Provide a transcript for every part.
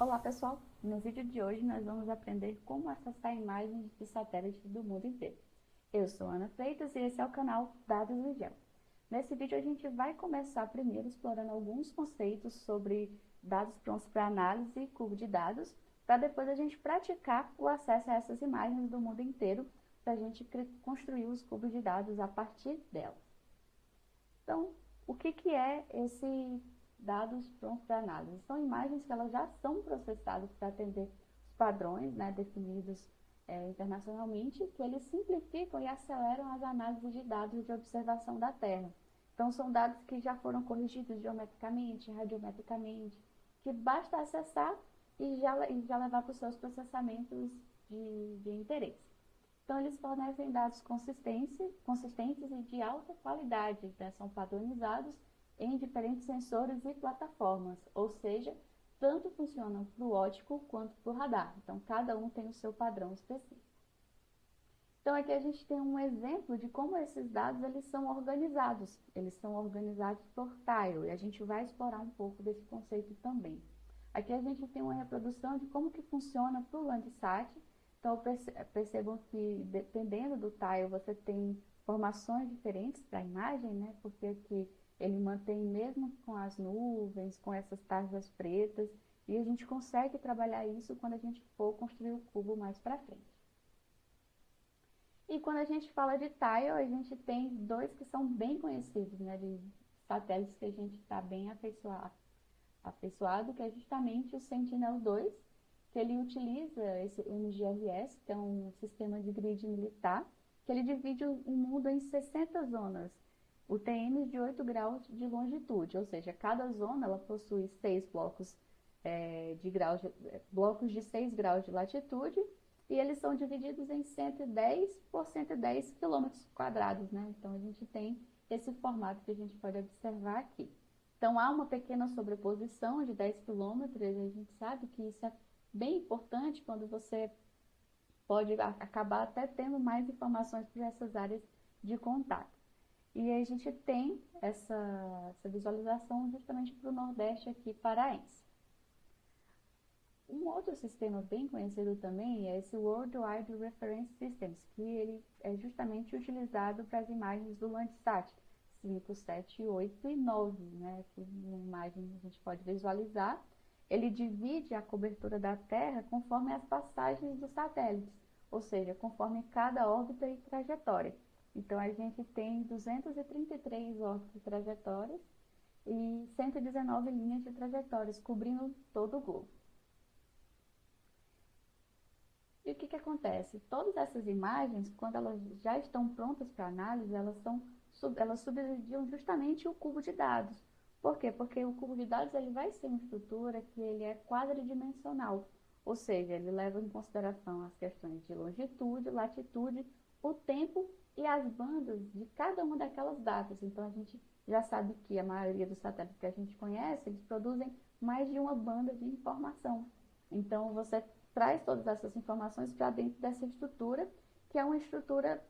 Olá pessoal, no vídeo de hoje nós vamos aprender como acessar imagens de satélites do mundo inteiro. Eu sou Ana Freitas e esse é o canal Dados do GEO. Nesse vídeo a gente vai começar primeiro explorando alguns conceitos sobre dados prontos para análise e cubo de dados, para depois a gente praticar o acesso a essas imagens do mundo inteiro, para a gente construir os cubos de dados a partir delas. Então, o que é esse dados prontos para análise? São imagens que elas já são processadas para atender os padrões, né, definidos internacionalmente, que eles simplificam e aceleram as análises de dados de observação da Terra. Então, são dados que já foram corrigidos geometricamente, radiometricamente, que basta acessar e já levar para os seus processamentos de interesse. Então, eles fornecem dados consistentes e de alta qualidade, né? São padronizados em diferentes sensores e plataformas, ou seja, tanto funcionam para o óptico quanto para o radar. Então, cada um tem o seu padrão específico. Então, aqui a gente tem um exemplo de como esses dados eles são organizados. Eles são organizados por tile, e a gente vai explorar um pouco desse conceito também. Aqui a gente tem uma reprodução de como que funciona para o Landsat. Então, percebam que, dependendo do tile, você tem formações diferentes para a imagem, né? Porque aqui ele mantém mesmo com as nuvens, com essas tarjas pretas, e a gente consegue trabalhar isso quando a gente for construir o cubo mais para frente. E quando a gente fala de tile, a gente tem dois que são bem conhecidos, né? De satélites que a gente está bem afeiçoado, que é justamente o Sentinel-2, que ele utiliza esse MGRS, que é um sistema de grid militar, que ele divide o mundo em 60 zonas, UTMs de 8 graus de longitude, ou seja, cada zona ela possui 6 blocos, blocos de 6 graus de latitude, e eles são divididos em 110 por 110 quilômetros quadrados, né? Então a gente tem esse formato que a gente pode observar aqui. Então há uma pequena sobreposição de 10 quilômetros, a gente sabe que isso é bem importante quando você pode acabar até tendo mais informações para essas áreas de contato. E a gente tem essa visualização justamente para o Nordeste aqui paraense. Um outro sistema bem conhecido também é esse World Wide Reference Systems, que ele é justamente utilizado para as imagens do Landsat 5, 7, 8 e 9, né? Que na imagem a gente pode visualizar. Ele divide a cobertura da Terra conforme as passagens dos satélites, ou seja, conforme cada órbita e trajetória. Então, a gente tem 233 órbitas e trajetórias e 119 linhas de trajetórias, cobrindo todo o globo. E o que acontece? Todas essas imagens, quando elas já estão prontas para análise, elas subsidiam justamente o cubo de dados. Por quê? Porque o cubo de dados ele vai ser uma estrutura que ele é quadridimensional, ou seja, ele leva em consideração as questões de longitude, latitude, o tempo e as bandas de cada uma daquelas datas. Então, a gente já sabe que a maioria dos satélites que a gente conhece, eles produzem mais de uma banda de informação. Então, você traz todas essas informações para dentro dessa estrutura, que é uma estrutura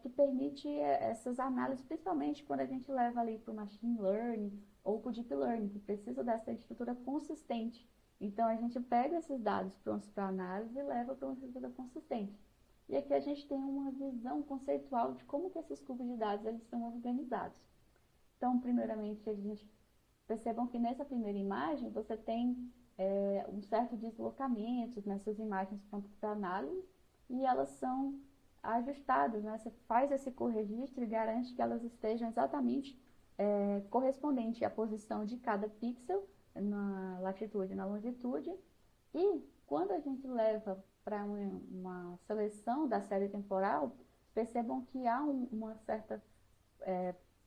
que permite essas análises, principalmente quando a gente leva ali para o machine learning ou para o deep learning, que precisa dessa estrutura consistente. Então, a gente pega esses dados prontos para análise e leva para uma estrutura consistente. E aqui a gente tem uma visão conceitual de como que esses cubos de dados eles são organizados. Então, primeiramente, a gente percebam que nessa primeira imagem você tem um certo deslocamento nessas imagens prontas para análise e elas são ajustadas, né? Você faz esse corregistro e garante que elas estejam exatamente correspondentes à posição de cada pixel na latitude e na longitude. E quando a gente leva para uma seleção da série temporal, percebam que há uma certa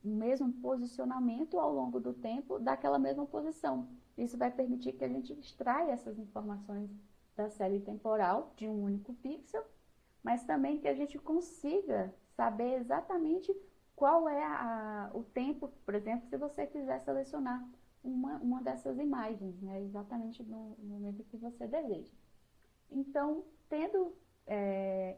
mesmo posicionamento ao longo do tempo daquela mesma posição. Isso vai permitir que a gente extraia essas informações da série temporal de um único pixel, mas também que a gente consiga saber exatamente qual é o tempo, por exemplo, se você quiser selecionar uma dessas imagens, né, exatamente no momento que você deseja. Então, tendo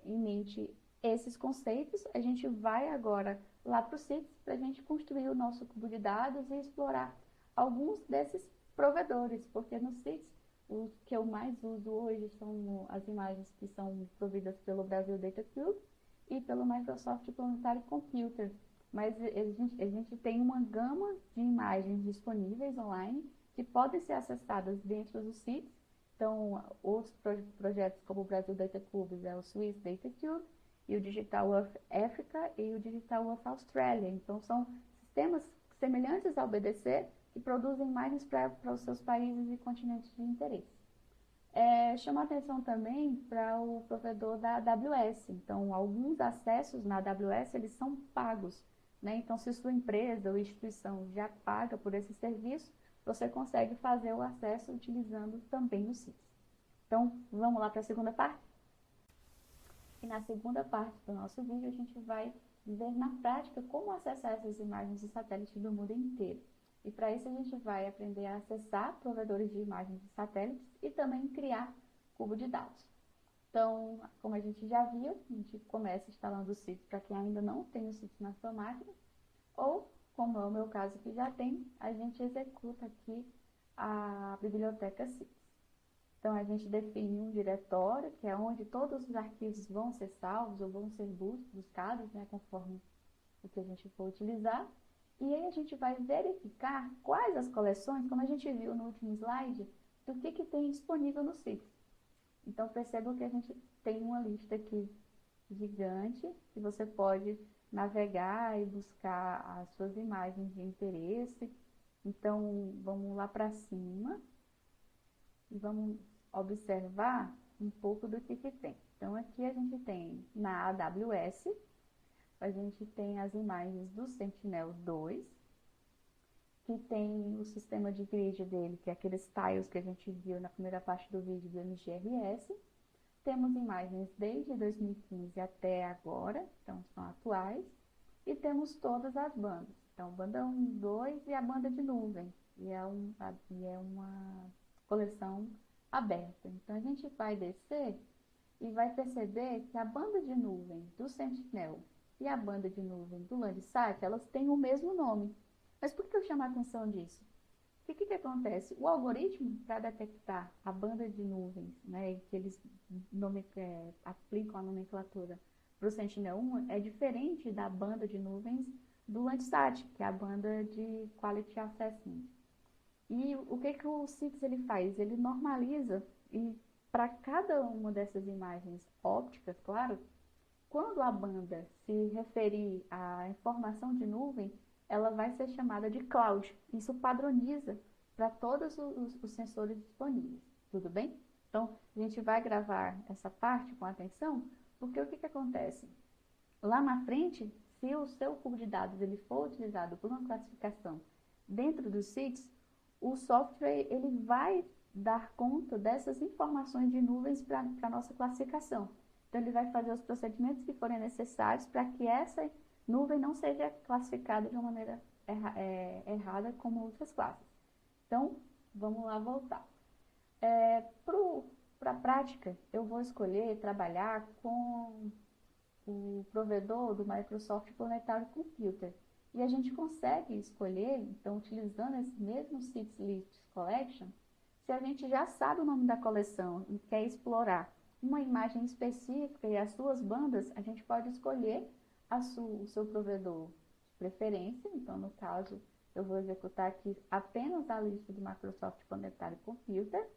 em mente esses conceitos, a gente vai agora lá para o CITES para a gente construir o nosso cubo de dados e explorar alguns desses provedores, porque no CITES Os que eu mais uso hoje são as imagens que são providas pelo Brasil Data Cube e pelo Microsoft Planetary Computer. Mas a gente tem uma gama de imagens disponíveis online que podem ser acessadas dentro do site. Então, outros projetos como o Brasil Data Cube é o Swiss Data Cube, e o Digital Earth Africa e o Digital Earth Australia. Então, são sistemas semelhantes ao BDC que produzem imagens para os seus países e continentes de interesse. Chama atenção também para o provedor da AWS. Então, alguns acessos na AWS eles são pagos, né? Então, se sua empresa ou instituição já paga por esse serviço, você consegue fazer o acesso utilizando também o site. Então, vamos lá para a segunda parte? E na segunda parte do nosso vídeo, a gente vai ver na prática como acessar essas imagens de satélite do mundo inteiro. E para isso a gente vai aprender a acessar provedores de imagens de satélites e também criar cubo de dados. Então, como a gente já viu, a gente começa instalando o site para quem ainda não tem o site na sua máquina, ou, como é o meu caso que já tem, a gente executa aqui a biblioteca CITES. Então, a gente define um diretório, que é onde todos os arquivos vão ser salvos ou vão ser buscados, né, conforme o que a gente for utilizar. E aí a gente vai verificar quais as coleções, como a gente viu no último slide, do que tem disponível no site. Então, percebam que a gente tem uma lista aqui gigante, que você pode navegar e buscar as suas imagens de interesse. Então, vamos lá para cima e vamos observar um pouco do que tem. Então, aqui a gente tem na AWS, a gente tem as imagens do Sentinel-2, que tem o sistema de grid dele, que é aqueles tiles que a gente viu na primeira parte do vídeo do MGRS. Temos imagens desde 2015 até agora, então são atuais. E temos todas as bandas. Então, banda 1, 2 e a banda de nuvem. E é uma coleção aberta. Então, a gente vai descer e vai perceber que a banda de nuvem do Sentinel e a banda de nuvem do Landsat, elas têm o mesmo nome. Mas por que eu chamo a atenção disso? Porque o que acontece? O algoritmo, para detectar a banda de nuvens, né, que eles aplicam a nomenclatura para o Sentinel-1, é diferente da banda de nuvens do Landsat, que é a banda de Quality Assessment. E o que o CITES ele faz? Ele normaliza, e para cada uma dessas imagens ópticas, claro, quando a banda se referir à informação de nuvem, ela vai ser chamada de cloud. Isso padroniza para todos os sensores disponíveis. Tudo bem? Então, a gente vai gravar essa parte com atenção, porque o que acontece? Lá na frente, se o seu cubo de dados ele for utilizado por uma classificação dentro dos CITES, o software ele vai dar conta dessas informações de nuvens para a nossa classificação. Então, ele vai fazer os procedimentos que forem necessários para que essa nuvem não seja classificada de uma maneira errada como outras classes. Então, vamos lá voltar. Para a prática, eu vou escolher trabalhar com o provedor do Microsoft Planetary Computer. E a gente consegue escolher, então, utilizando esse mesmo CITES List Collection, se a gente já sabe o nome da coleção e quer explorar uma imagem específica e as suas bandas, a gente pode escolher o seu provedor de preferência. Então, no caso, eu vou executar aqui apenas a lista do Microsoft Planetary Computer.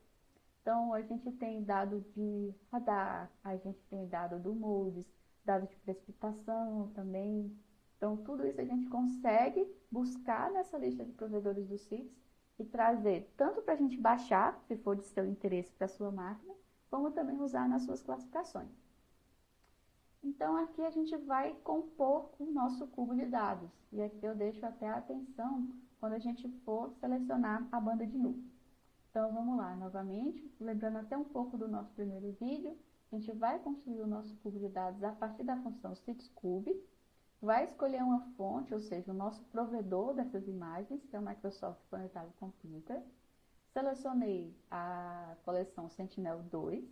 Então, a gente tem dado de radar, a gente tem dado do MODIS, dado de precipitação também. Então, tudo isso a gente consegue buscar nessa lista de provedores do CITES e trazer tanto para a gente baixar, se for de seu interesse para a sua máquina, como também usar nas suas classificações. Então, aqui a gente vai compor o nosso cubo de dados. E aqui eu deixo até a atenção quando a gente for selecionar a banda de nuvem. Então, vamos lá, novamente, lembrando até um pouco do nosso primeiro vídeo, a gente vai construir o nosso cubo de dados a partir da função CITESCube, vai escolher uma fonte, ou seja, o nosso provedor dessas imagens, que é o Microsoft Planetary Computer. Selecionei a coleção Sentinel-2.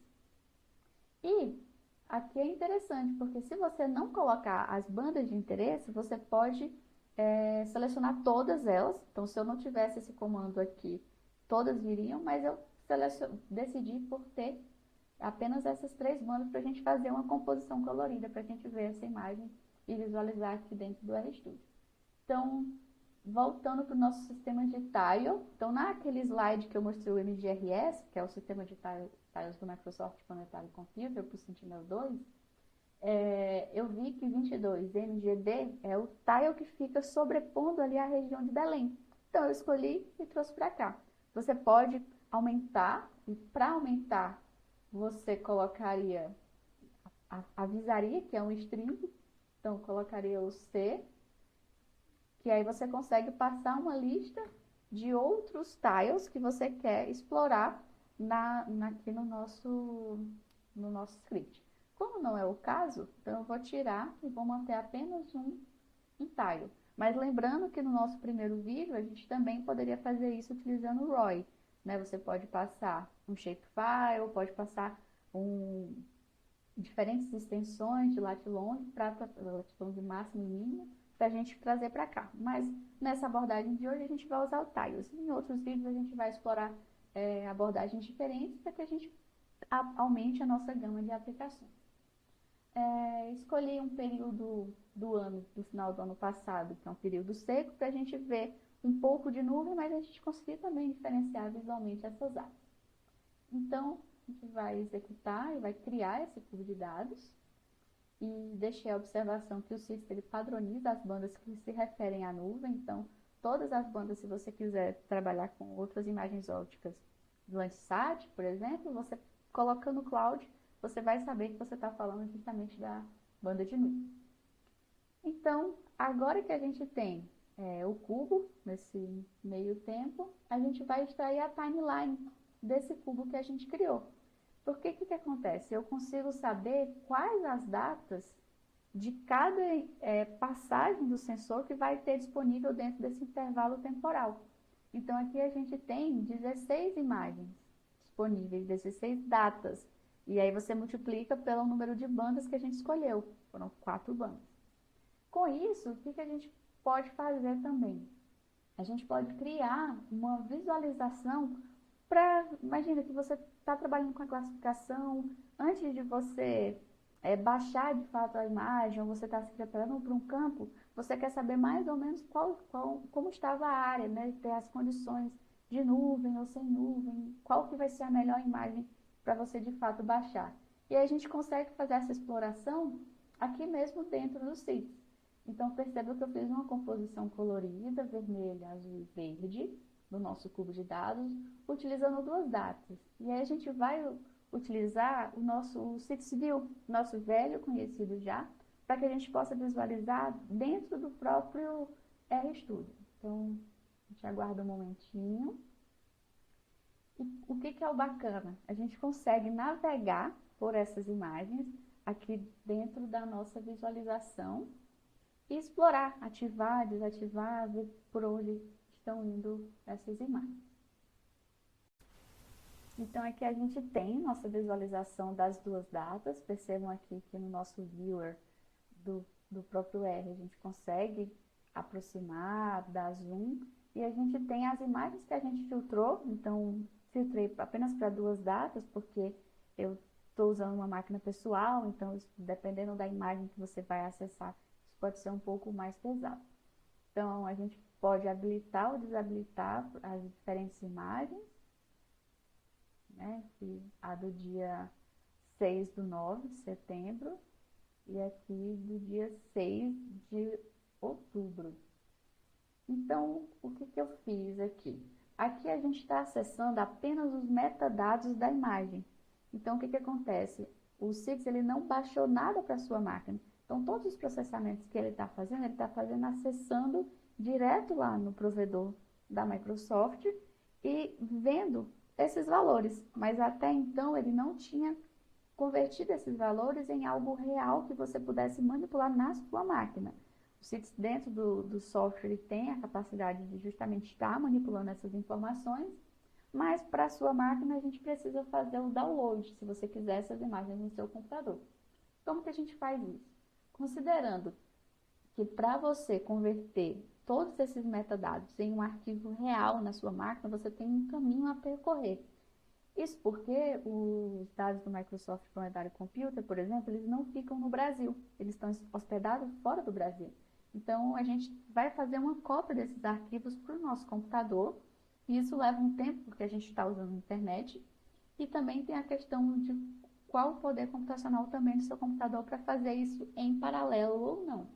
E aqui é interessante, porque se você não colocar as bandas de interesse, você pode selecionar todas elas. Então, se eu não tivesse esse comando aqui, todas viriam, mas decidi por ter apenas essas 3 bandas para a gente fazer uma composição colorida, para a gente ver essa imagem e visualizar aqui dentro do RStudio. Então, voltando para o nosso sistema de tile, então naquele slide que eu mostrei o MGRS, que é o sistema de tiles do Microsoft Planetary Computer para o Sentinel-2, eu vi que 22 MGD é o tile que fica sobrepondo ali a região de Belém. Então eu escolhi e trouxe para cá. Você pode aumentar, e para aumentar você colocaria, avisaria que é um string, então colocaria o C, que aí você consegue passar uma lista de outros tiles que você quer explorar aqui no nosso script. Como não é o caso, então eu vou tirar e vou manter apenas um tile. Mas lembrando que no nosso primeiro vídeo, a gente também poderia fazer isso utilizando o ROI. Né? Você pode passar um shapefile, pode passar diferentes extensões de lat long, lat long máximo e mínimo, para a gente trazer para cá. Mas nessa abordagem de hoje, a gente vai usar o tiles. Em outros vídeos, a gente vai explorar abordagens diferentes para que a gente aumente a nossa gama de aplicações. Escolhi um período do final do ano passado, que é um período seco, para a gente ver um pouco de nuvem, mas a gente conseguir também diferenciar visualmente essas áreas. Então, a gente vai executar e vai criar esse cubo de dados. E deixei a observação que o Citrix ele padroniza as bandas que se referem à nuvem. Então, todas as bandas, se você quiser trabalhar com outras imagens ópticas do Landsat, por exemplo, você colocando no cloud, você vai saber que você está falando justamente da banda de nuvem. Então, agora que a gente tem o cubo, nesse meio tempo, a gente vai extrair a timeline desse cubo que a gente criou. Porque o que acontece? Eu consigo saber quais as datas de cada passagem do sensor que vai ter disponível dentro desse intervalo temporal. Então, aqui a gente tem 16 imagens disponíveis, 16 datas. E aí você multiplica pelo número de bandas que a gente escolheu. Foram 4 bandas. Com isso, o que a gente pode fazer também? A gente pode criar uma visualização para... Imagina que você está trabalhando com a classificação, antes de você baixar de fato a imagem, ou você está se preparando para um campo, você quer saber mais ou menos como estava a área, né? Ter as condições de nuvem ou sem nuvem, qual que vai ser a melhor imagem para você de fato baixar. E aí a gente consegue fazer essa exploração aqui mesmo dentro do Citrix. Então perceba que eu fiz uma composição colorida, vermelha, azul e verde, do nosso cubo de dados, utilizando 2 datas. E aí a gente vai utilizar o Citrix View, nosso velho conhecido já, para que a gente possa visualizar dentro do próprio RStudio. Então, a gente aguarda um momentinho. E o que é o bacana? A gente consegue navegar por essas imagens aqui dentro da nossa visualização e explorar, ativar, desativar, ver por onde estão indo essas imagens. Então, aqui a gente tem nossa visualização das 2 datas. Percebam aqui que no nosso viewer do próprio R, a gente consegue aproximar, dar zoom, e a gente tem as imagens que a gente filtrou. Então, filtrei apenas para 2 datas, porque eu estou usando uma máquina pessoal, então, dependendo da imagem que você vai acessar, isso pode ser um pouco mais pesado. Então, a gente pode habilitar ou desabilitar as diferentes imagens, né? A do dia 6/9 de setembro e aqui do dia 6 de outubro. Então, o que eu fiz aqui? Aqui a gente está acessando apenas os metadados da imagem. Então, o que acontece? O Citrix ele não baixou nada para a sua máquina. Então, todos os processamentos que ele está fazendo acessando direto lá no provedor da Microsoft e vendo esses valores. Mas até então, ele não tinha convertido esses valores em algo real que você pudesse manipular na sua máquina. O Citrix, dentro do software, ele tem a capacidade de justamente estar manipulando essas informações, mas para a sua máquina a gente precisa fazer o download, se você quiser essas imagens no seu computador. Como que a gente faz isso? Considerando que para você converter todos esses metadados em um arquivo real na sua máquina, você tem um caminho a percorrer. Isso porque os dados do Microsoft Planetary Computer, por exemplo, eles não ficam no Brasil, eles estão hospedados fora do Brasil. Então, a gente vai fazer uma cópia desses arquivos para o nosso computador, e isso leva um tempo, porque a gente está usando a internet, e também tem a questão de qual o poder computacional também do seu computador para fazer isso em paralelo ou não.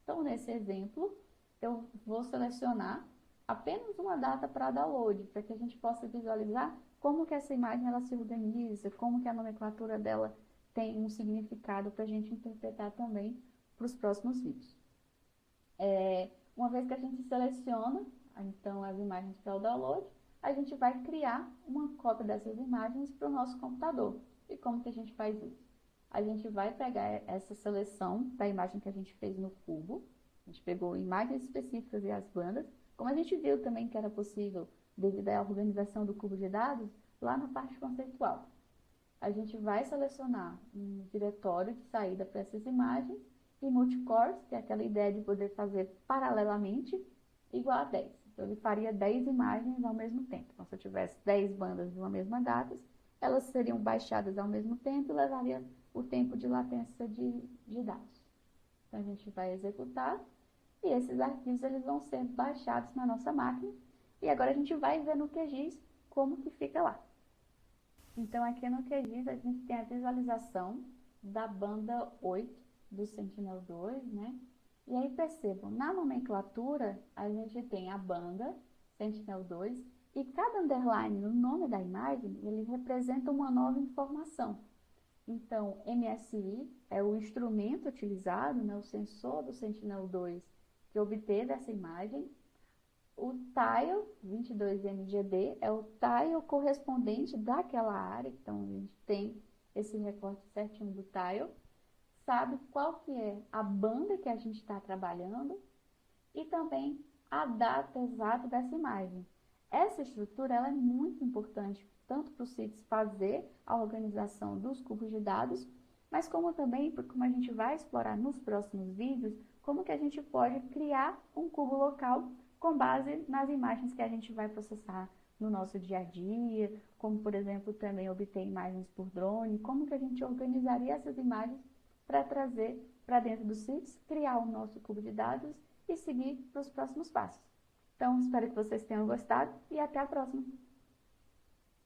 Então, nesse exemplo, eu vou selecionar apenas uma data para download, para que a gente possa visualizar como que essa imagem ela se organiza, como que a nomenclatura dela tem um significado para a gente interpretar também para os próximos vídeos. Uma vez que a gente seleciona, então, as imagens para o download, a gente vai criar uma cópia dessas imagens para o nosso computador. E como que a gente faz isso? A gente vai pegar essa seleção da imagem que a gente fez no cubo, a gente pegou imagens específicas e as bandas, como a gente viu também que era possível devido à organização do cubo de dados, lá na parte conceitual. A gente vai selecionar um diretório de saída para essas imagens e multicores, que é aquela ideia de poder fazer paralelamente, igual a 10. Então, ele faria 10 imagens ao mesmo tempo. Então, se eu tivesse 10 bandas de uma mesma data, elas seriam baixadas ao mesmo tempo e levaria o tempo de latência de dados. Então, a gente vai executar e esses arquivos eles vão ser baixados na nossa máquina. E agora a gente vai ver no QGIS como que fica lá. Então, aqui no QGIS a gente tem a visualização da banda 8 do Sentinel-2, né? E aí percebam, na nomenclatura a gente tem a banda Sentinel-2 e cada underline no nome da imagem, ele representa uma nova informação. Então, MSI é o instrumento utilizado, né, o sensor do Sentinel-2 que obteve essa imagem. O tile 22MGD é o tile correspondente daquela área, então a gente tem esse recorte certinho do tile, sabe qual que é a banda que a gente está trabalhando e também a data exata dessa imagem. Essa estrutura ela é muito importante, tanto para o CITES fazer a organização dos cubos de dados, mas como também, como a gente vai explorar nos próximos vídeos, como que a gente pode criar um cubo local com base nas imagens que a gente vai processar no nosso dia a dia, como, por exemplo, também obter imagens por drone, como que a gente organizaria essas imagens para trazer para dentro do CITES, criar o nosso cubo de dados e seguir para os próximos passos. Então, espero que vocês tenham gostado e até a próxima!